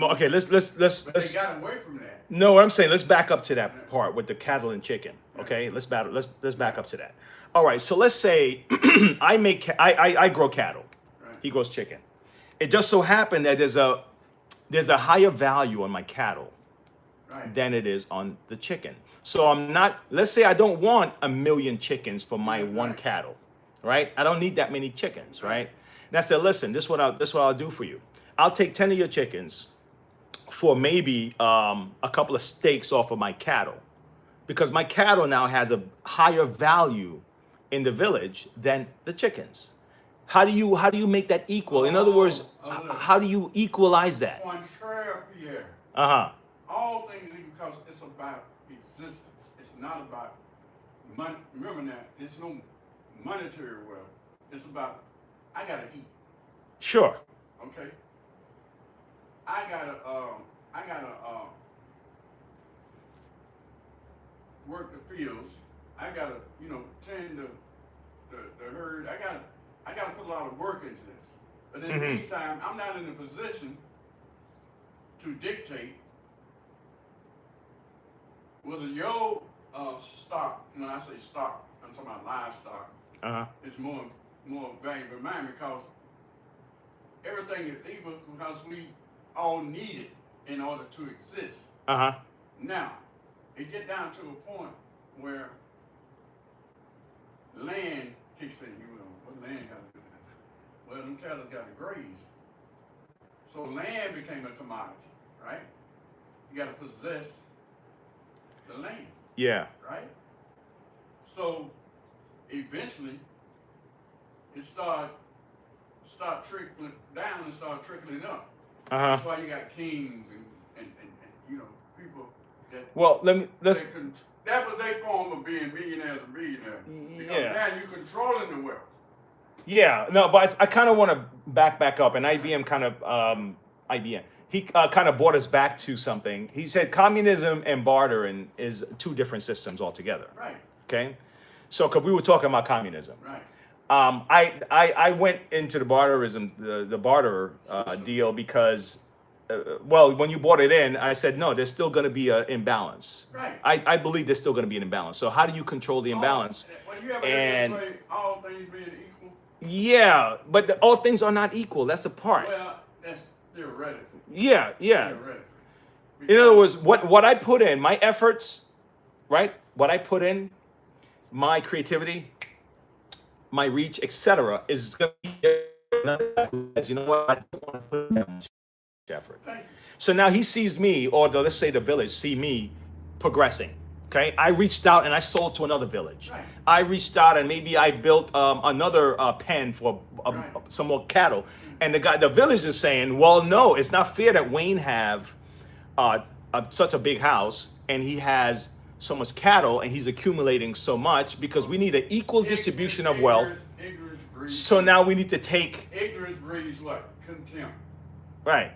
Okay, let's But they got away from that. no, what I'm saying, let's back up to that part with the cattle and chicken. Okay, let's back up to that. All right, so let's say I grow cattle. Right. He grows chicken. It just so happened that there's a higher value on my cattle Right. than it is on the chicken. So let's say I don't want 1 million chickens for my one Right. cattle, right? I don't need that many chickens, right? And I said, listen, this is what I'll do for you. I'll take 10 of your chickens for maybe a couple of steaks off of my cattle, because my cattle now has a higher value in the village than the chickens. How do you make that equal? In other words, how do you equalize that? Contraire, Pierre. Uh-huh. All things because it's about existence. It's not about money. Remember that. There's no monetary wealth. It's about I gotta eat. Sure. Okay. I gotta work the fields. I gotta, tend the herd. I gotta put a lot of work into this. But in the Mhm. meantime, I'm not in a position to dictate whether your stock, when I say stock, I'm talking about livestock, Uh-huh. is more valuable than mine because everything is equal because we all need it in order to exist. Uh-huh. Now, it get down to a point where land kicks in. What land got to do with that? Well, them cattle got to graze. So land became a commodity, right? You got to possess the land, Yeah. right? So eventually, it start trickling down and start trickling up. Uh-huh. That's why you got kings and people that Well, let's that was their form of being millionaires and billionaires. Because Yeah. now you're controlling the wealth. Yeah, no, but I kind of want to back up, and IBM kind of IBM. he kind of brought us back to something. He said communism and bartering is two different systems altogether. Right. Okay, so because we were talking about communism, Right. I went into the barterism, the barter deal because, well, when you brought it in, I said no, there's still going to be an imbalance. Right. I believe there's still going to be an imbalance. So how do you control the imbalance? When you ever And say all things being equal, yeah, but all things are not equal. That's the part. well, that's theoretical. Yeah, yeah. Theoretically. In other words, what I put in, my efforts, right? What I put in, my creativity, my reach, etc., is going to be another who says, you know what? I don't want to put that much effort. Thank you. So now he sees me, or let's say the village see me progressing. Okay, I reached out and I sold to another village. Right. I reached out and maybe I built another pen for Right. some more cattle. And the village is saying, well, no, it's not fair that Wayne have such a big house and he has so much cattle and he's accumulating so much, because we need an equal distribution of wealth. Ignorance breeds. So now we need to take, Ignorance breeds what? Contempt. right.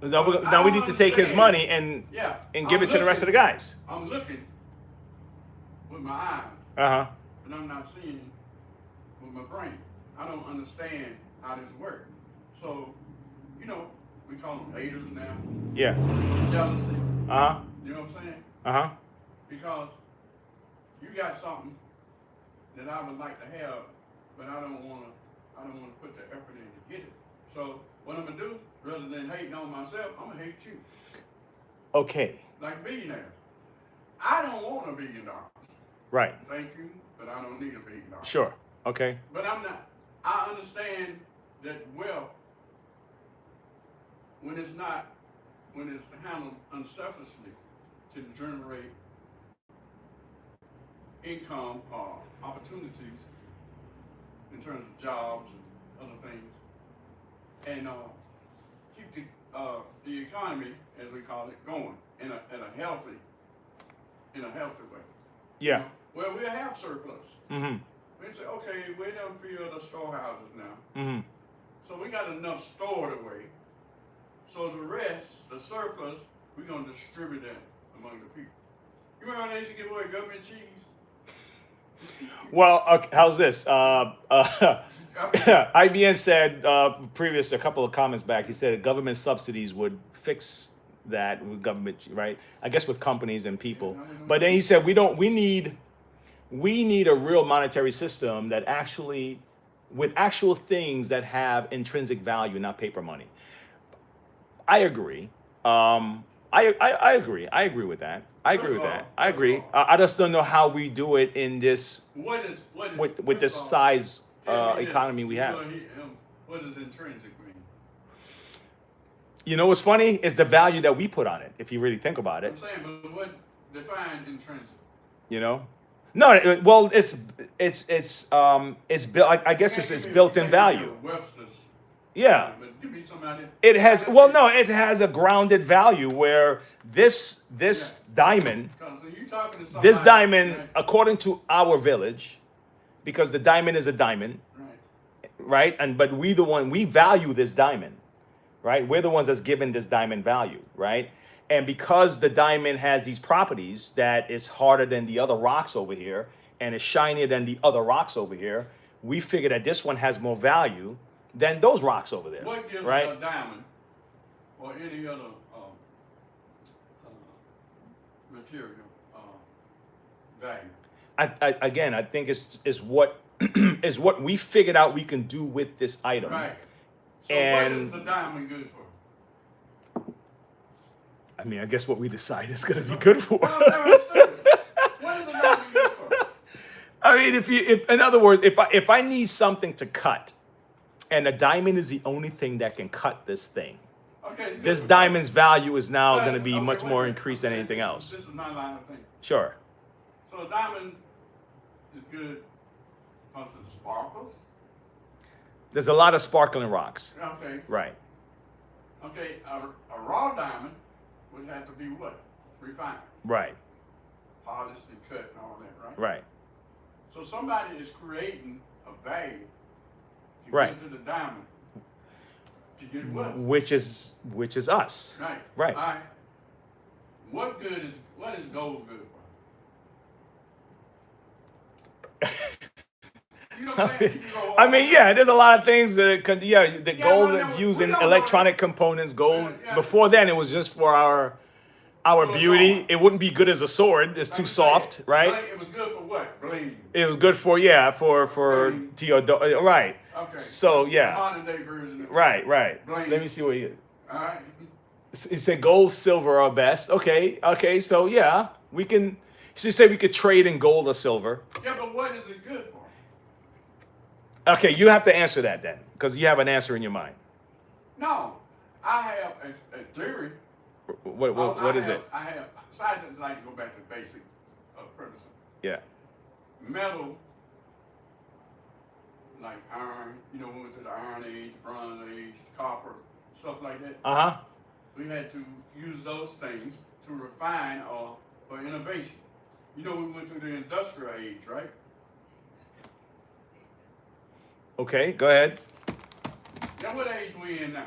Now we need to take his money and Yeah. give it to the rest of the guys. I'm looking with my eyes, Uh-huh. but I'm not seeing with my brain. I don't understand how this works. So, you know, we call them haters now. Yeah. Jealousy. Uh-huh. You know what I'm saying? Uh-huh. Because you got something that I would like to have, but I don't wanna put the effort in to get it. So what I'm gonna do, rather than hating on myself, I'm gonna hate you. Okay. Like billionaires. I don't want $1 billion. Right. Thank you, but I don't need $1 billion. Sure. Okay. But I understand that wealth, when it's handled unselfishly, can generate income or opportunities in terms of jobs and other things, and keep the economy, as we call it, going in a healthy way. Yeah. Well, we'll have surplus. Mm-hmm. We say, okay, we done fill the storehouses now. Mm-hmm. So we got enough stored away. So the rest, the surplus, we're going to distribute that among the people. You remember how they used to give away government cheese? Well, how's this? IBN said a couple of comments back, he said government subsidies would fix that with government, right? I guess with companies and people. But then he said we need a real monetary system that actually, with actual things that have intrinsic value, not paper money. I agree. I agree. I agree with that. I agree. I just don't know how we do it in this with this size economy we have. What does intrinsic mean? You know what's funny is the value that we put on it. If you really think about it. I'm saying, but what defines intrinsic? You know. No, well, it's built. I guess it's built-in value. Webster's. Yeah. But give me somebody. It has. Well, no, it has a grounded value where this diamond, this diamond, according to our village, because the diamond is a diamond, right? But we value this diamond, right? We're the ones that's given this diamond value, right? And because the diamond has these properties that is harder than the other rocks over here and is shinier than the other rocks over here, we figure that this one has more value than those rocks over there. What gives right? a diamond or any other material value? I think it's what is what we figured out we can do with this item. Right. So and what is the diamond good for? I mean, I guess what we decide is going to be good for. What is the diamond good for? I mean, if in other words, if I need something to cut, and a diamond is the only thing that can cut this thing, okay, this diamond's value is now going to be much more increased than anything else. This is my line of thinking. Sure. So a diamond is good because it sparkles. There's a lot of sparkling rocks. Okay. Right. Okay, a raw diamond would have to be what? Refined. Right. Polished and cut and all that, right? Right. So somebody is creating a value to Right. get to the diamond. To get what? which is us. Right. Right. All right. What is gold good for? You know what I'm saying? You can go I all mean, day. yeah, there's a lot of things that the Yeah, gold but is no, used we in don't know electronic components. Gold Yeah. before then it was just for our So beauty. gone. It wouldn't be good as a sword. It's Like too you soft, said, right? bling, it was good for what? Bling. It was good for Bling. Theodore, right? Okay. So The yeah, modern day version of right. Bling. Let me see what you. All right. It said gold, silver are best. Okay. So yeah, we can. She said we could trade in gold or silver. Yeah, but what is it good for? Okay, you have to answer that then, because you have an answer in your mind. No, I have a theory. What is it? I have. Besides, I'd like to go back to the basic premise. Yeah. Metal, like iron. You know, we went to the Iron Age, Bronze Age, copper, stuff like that. Uh huh. We had to use those things to refine or for innovation. You know, we went through the industrial age, right? Okay, go ahead. Now, what age we in now?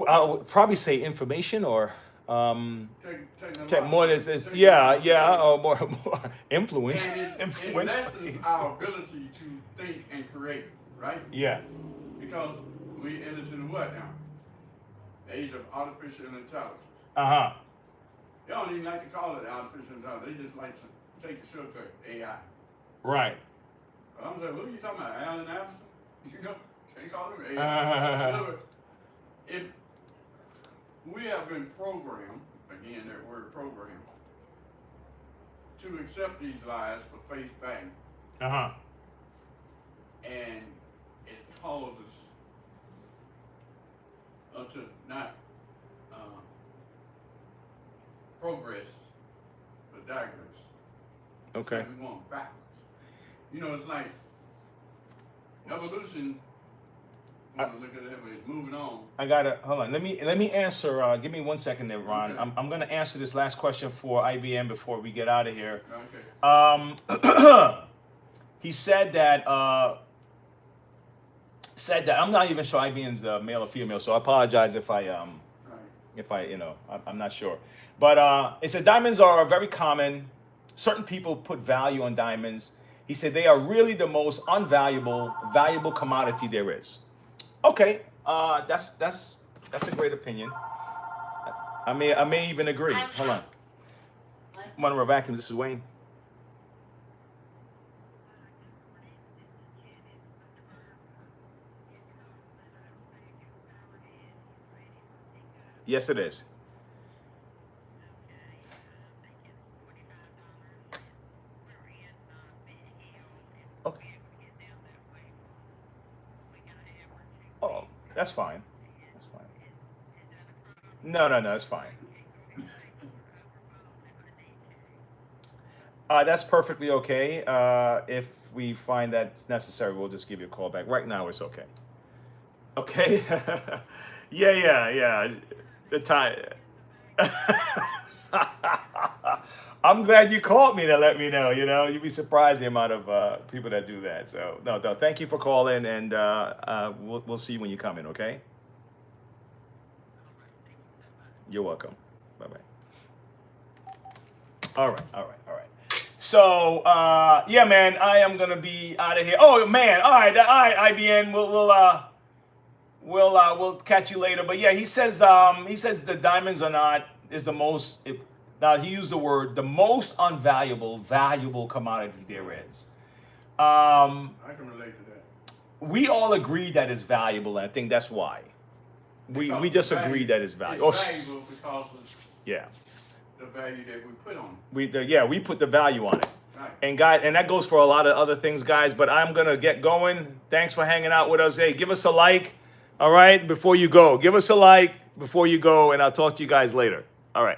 I would probably say information or more Technological. or more influence. And it Influence. lessens our ability to think and create, right? Yeah. Because we entered into what now? The age of artificial intelligence. Uh-huh. They don't even like to call it artificial intelligence. They just like to take the shortcut, AI. Right. I'm saying, who are you talking about? Allen Iverson? You know, can't call him AI. In other words, if we have been programmed, again, that word programmed, to accept these lies for face value, Uh-huh. and it causes us to not progress, but digress. Okay. Like we're going backwards. You know, it's like evolution. Want to look at it that way? It's moving on. I gotta hold on. Let me answer. Give me 1 second there, Ron. Okay. I'm gonna answer this last question for IBM before we get out of here. Okay. He said that I'm not even sure IBM's male or female, so I apologize if I I'm not sure. But it said diamonds are very common. Certain people put value on diamonds. He said they are really the most valuable commodity there is. Okay, that's a great opinion. I may even agree. Hold on. Monroe Vacuums, this is Wayne. Yes, it is. Okay. Oh, that's fine. That's fine. No, it's fine. That's perfectly okay. If we find that's necessary, we'll just give you a call back. Right now, it's okay. Okay. Yeah. The time. I'm glad you called me to let me know. You know, you'd be surprised the amount of people that do that. So no, thank you for calling, and we'll see you when you come in. Okay. You're welcome. Bye bye. All right. So yeah, man, I am gonna be out of here. Oh man, all right, IBN. We'll catch you later. But yeah, he says the diamonds is the most. Now he used the word the most valuable commodity there is. I can relate to that. We all agree that it's valuable, and I think that's why. We just agree that it's valuable. It's valuable because of Yeah. the value that we put on it. We put the value on it. Right. And that goes for a lot of other things, guys. But I'm gonna get going. Thanks for hanging out with us. Hey, give us a like. All right, before you go, give us a like before you go, and I'll talk to you guys later. All right.